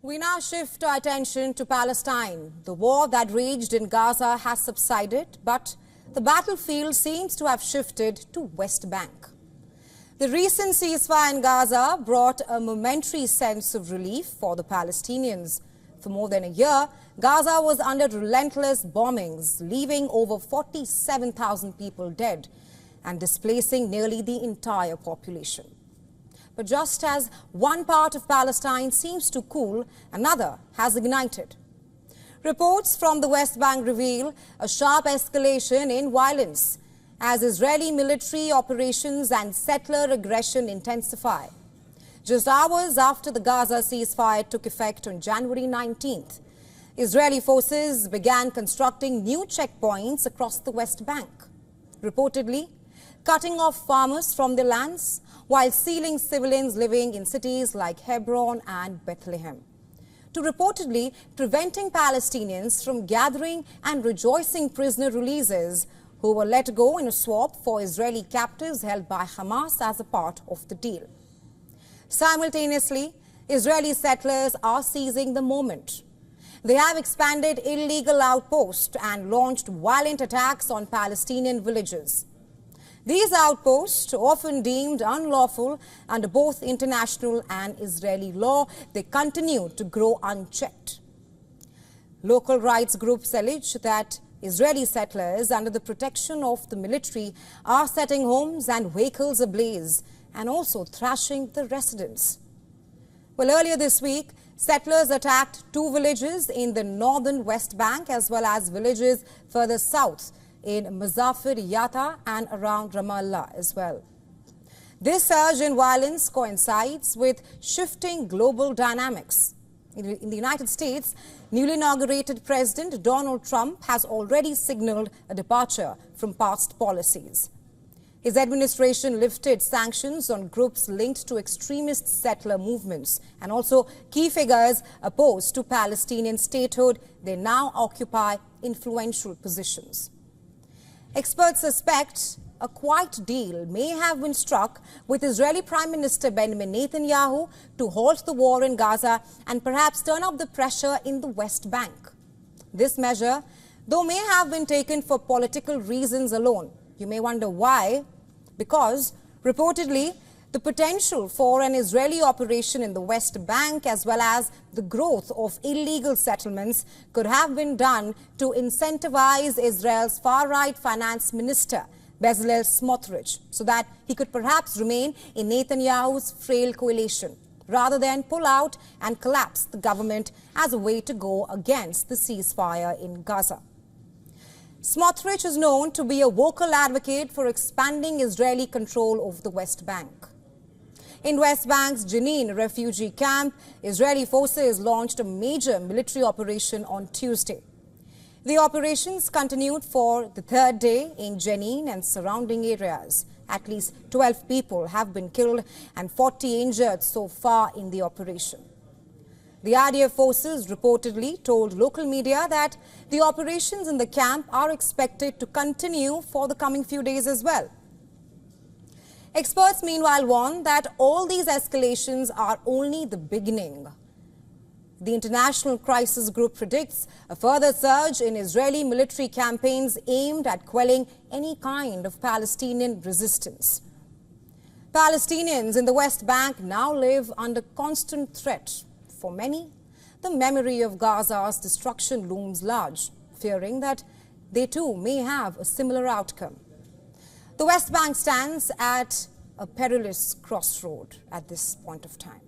We now shift our attention to Palestine. The war that raged in Gaza has subsided, but the battlefield seems to have shifted to West Bank. The recent ceasefire in Gaza brought a momentary sense of relief for the Palestinians. For more than a year, Gaza was under relentless bombings, leaving over 47,000 people dead and displacing nearly the entire population. But just as one part of Palestine seems to cool, another has ignited. Reports from the West Bank reveal a sharp escalation in violence as Israeli military operations and settler aggression intensify. Just hours after the Gaza ceasefire took effect on January 19th, Israeli forces began constructing new checkpoints across the West Bank, reportedly cutting off farmers from their lands while sealing civilians living in cities like Hebron and Bethlehem, to reportedly preventing Palestinians from gathering and rejoicing prisoner releases who were let go in a swap for Israeli captives held by Hamas as a part of the deal. Simultaneously, Israeli settlers are seizing the moment. They have expanded illegal outposts and launched violent attacks on Palestinian villages. These outposts, often deemed unlawful under both international and Israeli law, they continue to grow unchecked. Local rights groups allege that Israeli settlers, under the protection of the military, are setting homes and vehicles ablaze and also thrashing the residents. Well, earlier this week, settlers attacked two villages in the northern West Bank as well as villages further south in Mazafir Yatta and around Ramallah as well. This surge in violence coincides with shifting global dynamics. In the United States, newly inaugurated President Donald Trump has already signaled a departure from past policies. His administration lifted sanctions on groups linked to extremist settler movements and also key figures opposed to Palestinian statehood. They now occupy influential positions. Experts suspect a quiet deal may have been struck with Israeli Prime Minister Benjamin Netanyahu to halt the war in Gaza and perhaps turn up the pressure in the West Bank. This measure, though, may have been taken for political reasons alone. You may wonder why. Because, reportedly, the potential for an Israeli operation in the West Bank as well as the growth of illegal settlements could have been done to incentivize Israel's far-right finance minister, Bezalel Smotrich, so that he could perhaps remain in Netanyahu's frail coalition, rather than pull out and collapse the government as a way to go against the ceasefire in Gaza. Smotrich is known to be a vocal advocate for expanding Israeli control of the West Bank. In West Bank's Jenin refugee camp, Israeli forces launched a major military operation on Tuesday. The operations continued for the third day in Jenin and surrounding areas. At least 12 people have been killed and 40 injured so far in the operation. The IDF forces reportedly told local media that the operations in the camp are expected to continue for the coming few days as well. Experts meanwhile warn that all these escalations are only the beginning. The International Crisis Group predicts a further surge in Israeli military campaigns aimed at quelling any kind of Palestinian resistance. Palestinians in the West Bank now live under constant threat. For many, the memory of Gaza's destruction looms large, fearing that they too may have a similar outcome. The West Bank stands at a perilous crossroad at this point of time.